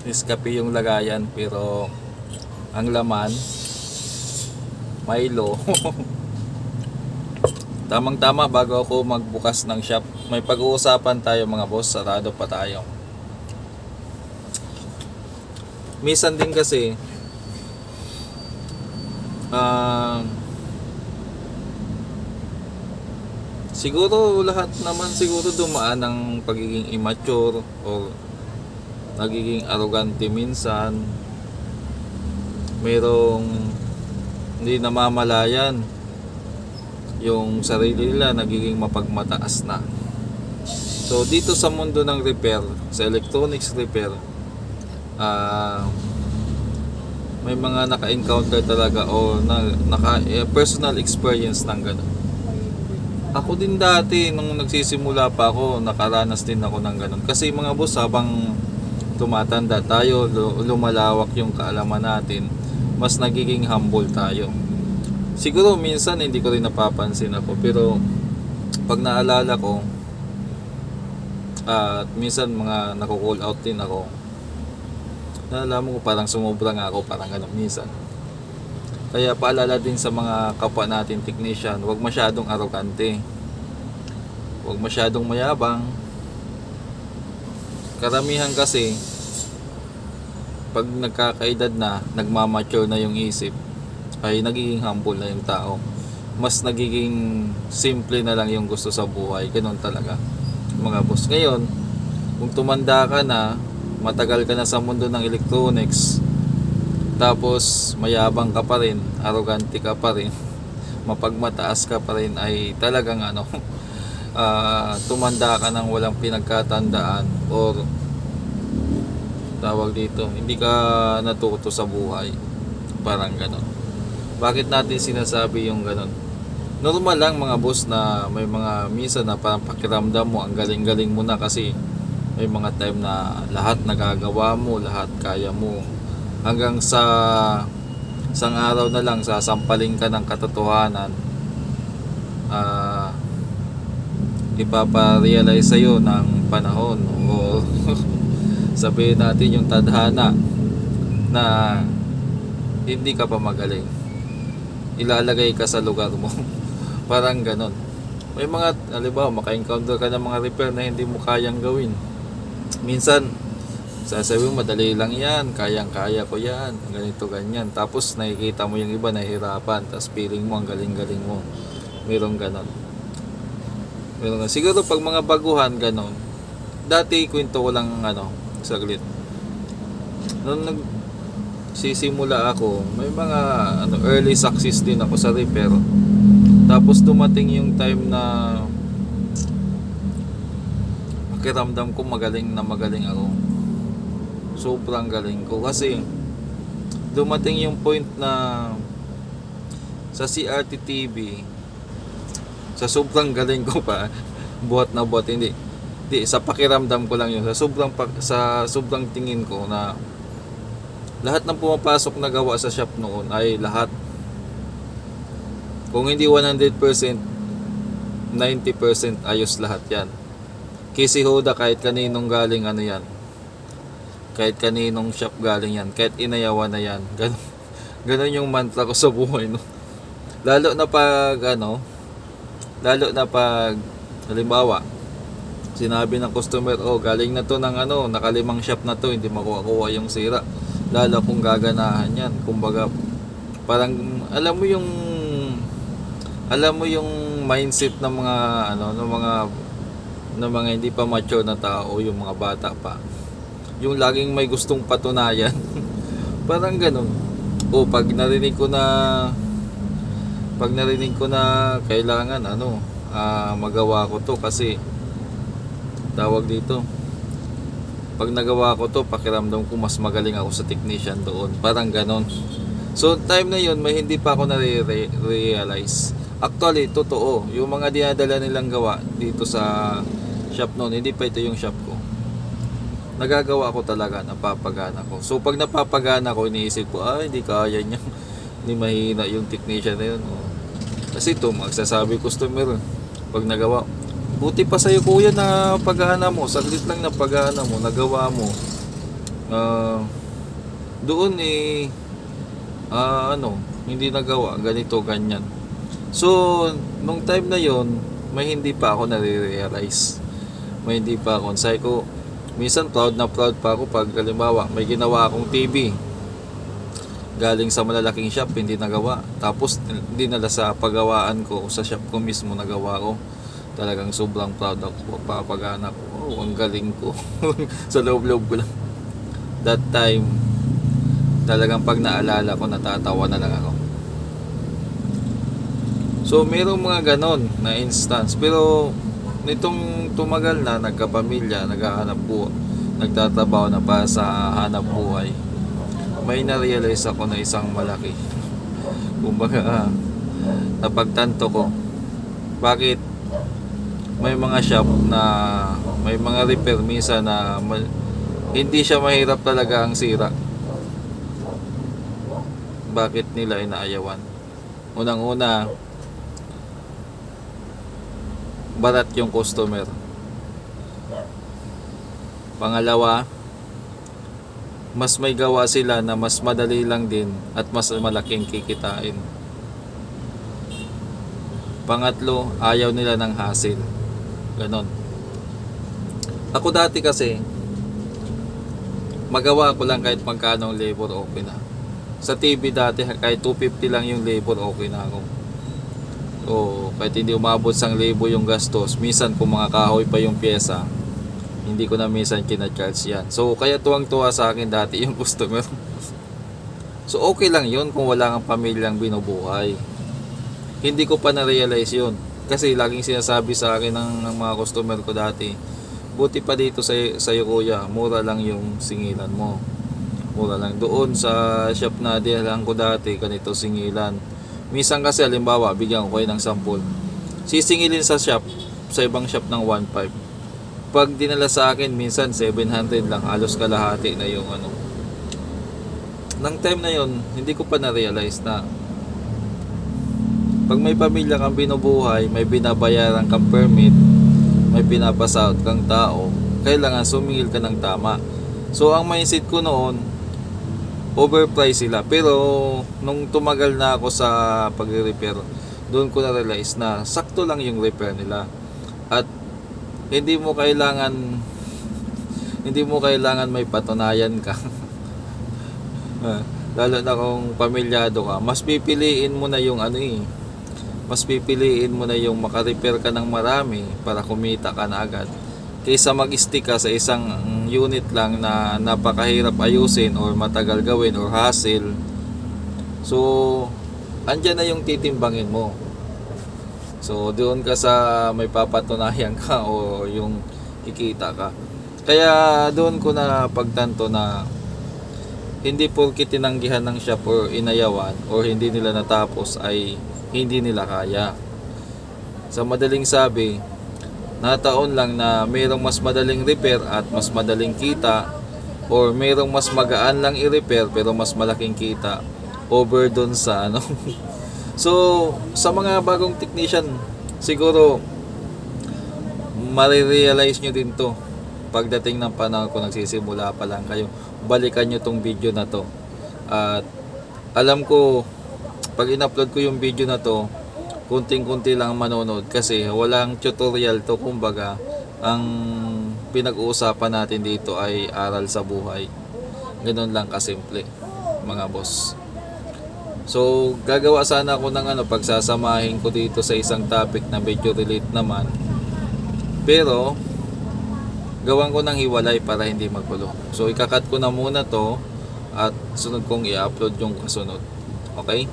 Nescafe yung lagayan, pero ang laman Milo. Tamang tama bago ako magbukas ng shop. May pag-uusapan tayo mga boss, sarado pa tayo. Minsan din kasi siguro lahat naman siguro dumaan ng pagiging immature o nagiging arrogante minsan. Merong hindi namamalayan yung sarili nila, nagiging mapagmataas na. So dito sa mundo ng repair, sa electronics repair, may mga naka-encounter talaga o personal experience ng gano'n. Ako din dati nung nagsisimula pa ako, nakaranas din ako ng gano'n. Kasi mga boss, habang tumatanda tayo, lumalawak yung kaalaman natin, mas nagiging humble tayo. Siguro minsan hindi ko rin napapansin ako, pero pag naalala ko, at minsan mga nako-call out din ako, naalala ko parang sumobra nga ako, parang gano'n minsan. Kaya paalala din sa mga kapwa natin technician, huwag masyadong arrogante, huwag masyadong mayabang. Karamihan kasi pag nagkakaedad na, nagmamature na yung isip, ay nagiging humble na yung tao. Mas nagiging simple na lang yung gusto sa buhay. Ganun talaga mga boss. Ngayon, kung tumanda ka na, matagal ka na sa mundo ng electronics, tapos mayabang ka pa rin, arrogante ka pa rin, mapagmataas ka pa rin, ay talagang tumanda ka ng walang pinagkatandaan, or tawag dito, hindi ka natuto sa buhay. Parang ganon. Bakit natin sinasabi yung ganon? Normal lang mga boss na may mga minsan na parang pakiramdam mo ang galing-galing mo na, kasi may mga time na lahat nagagawa mo, lahat kaya mo, hanggang sa isang araw na lang sasampaling ka ng katotohanan, ipaparealize sa'yo ng panahon o sabihin natin yung tadhana na hindi ka pa magaling, ilalagay ka sa lugar mo. Parang ganon. May mga, halimbawa, maka-encounter ka ng mga repair na hindi mo kayang gawin. Minsan sasabihin mo, madali lang yan, kayang-kaya ko yan, ganito, ganyan. Tapos nakikita mo yung iba nahihirapan, tapos feeling mo ang galing-galing mo. Merong ganon. Siguro pag mga baguhan ganon. Dati kwento ko lang saglit. Noong nagsisimula ako, may mga early success din ako sa repair. Tapos dumating yung time na pakiramdam ko magaling ako. Sobrang galing ko, kasi dumating yung point na sa CRT TV, sa sobrang galing ko pa, buhat na buhat, hindi sa pakiramdam ko lang yun, sa sobrang tingin ko na lahat ng pumapasok na gawa sa shop noon ay lahat, kung hindi 100%, 90% ayos lahat yan. Kisi Hoda, kahit kaninong galing yan, kahit kaninong shop galing yan, kahit inayawan na yan, ganun yung mantra ko sa buhay, no? Lalo na pag halimbawa sinabi ng customer, galing na to ng nakalimang shop na to, hindi makuha yung sira, lalo kung gaganahan yan. Kumbaga parang alam mo yung mindset ng mga ng mga hindi pa mature na tao, yung mga bata pa, yung laging may gustong patunayan. Parang ganun. Pag narinig ko na kailangan magawa ko to, kasi tawag dito, pag nagawa ko to, pakiramdam ko mas magaling ako sa technician doon. Parang ganon. So time na yun, may hindi pa ako na-realize. Actually, totoo, yung mga dinadala nilang gawa dito sa shop noon, hindi pa ito yung shop ko. Nagagawa ko talaga, napapagana ko. So pag napapagana ko, iniisip ko, hindi kaya niya, hindi mahina yung technician na yun. Kasi ito, magsasabi customer, pag nagawa, buti pa sa'yo kuya na pagana mo, saglit lang na pagana mo, nagawa mo. Ah, doon hindi nagawa ganito ganyan. So nung time na yon, may hindi pa ako nare-realize, may hindi pa ako. Sabi ko, minsan proud na proud pa ako pag halimbawa may ginawa akong TV galing sa malalaking shop, hindi nagawa, tapos dinala sa paggawaan ko sa shop ko mismo, nagawa ko. Talagang sobrang proud ako, papagana ko, oh, ang galing ko. Sa loob-loob ko lang that time. Talagang pag naalala ko, natatawa na lang ako. So mayroong mga ganon na instance, pero nitong tumagal na, nagkapamilya, naghahanap buhay, nagtatrabaho na para sa hanap buhay, may na-realize ako na isang malaki. Kumbaga, napagtanto ko bakit may mga shop na may mga repair minsan na hindi siya mahirap talaga ang sira. Bakit nila inaayawan? Unang-una, barat yung customer. Pangalawa, mas may gawa sila na mas madali lang din at mas malaking kikitain. Pangatlo, ayaw nila ng hassle. Ganon. Ako dati kasi, magawa ko lang kahit magkano ang labor, okay na. Sa TV dati, kahit 250 lang yung labor, okay na ako. O kahit hindi umabot sang libo yung gastos, minsan kung mga kahoy pa yung pyesa, hindi ko na minsan kina-charge yan. So kaya tuwang-tuwa sa akin dati yung customer. So okay lang yun kung wala kang pamilyang binubuhay. Hindi ko pa na-realize yun, kasi laging sinasabi sa akin ng mga customer ko dati, buti pa dito sa'yo kuya, mura lang yung singilan mo. Mura lang. Doon sa shop na dihalan ko dati, ganito singilan. Minsan kasi halimbawa, bigyan ko kayo ng sample, sisingilin sa shop, sa ibang shop ng 1.5. Pag dinala sa akin, minsan 700 lang, halos kalahati na yung ano. Nang time na yon, hindi ko pa na-realize na pag may pamilya kang binubuhay, may binabayaran kang permit, may pinapasahod kang tao, kailangan sumingil ka ng tama. So ang mindset ko noon, overpriced sila. Pero nung tumagal na ako sa pag-repair, doon ko na-realize na sakto lang yung repair nila. At hindi mo kailangan may patunayan ka. Lalo na kung pamilyado ka, mas pipiliin mo na yung mas pipiliin mo na yung maka-repair ka ng marami para kumita ka na agad, kaysa mag-stick ka sa isang unit lang na napakahirap ayusin or matagal gawin or hassle. So andyan na yung titimbangin mo. So doon ka sa may papatunayan ka o yung kikita ka. Kaya doon ko na pagtanto na hindi porke tinanggihan ng shop or inayawan or hindi nila natapos ay hindi nila kaya. Sa madaling sabi, nataon lang na mayroong mas madaling repair at mas madaling kita, or mayroong mas magaan lang i-repair pero mas malaking kita over doon sa ano. So sa mga bagong technician, siguro marirealize nyo din to pagdating ng panahon kung nagsisimula pa lang kayo. Balikan nyo tong video na to. At alam ko, pag in-upload ko yung video na to, kunting-kunti lang manonood kasi walang tutorial to. Kumbaga, ang pinag-uusapan natin dito ay aral sa buhay. Ganun lang kasimple, mga boss. So gagawa sana ako ng pagsasamahin ko dito sa isang topic na medyo relate naman, pero gawan ko ng hiwalay para hindi magulo. So ikakat ko na muna to at sunod kong i-upload yung kasunod. Okay?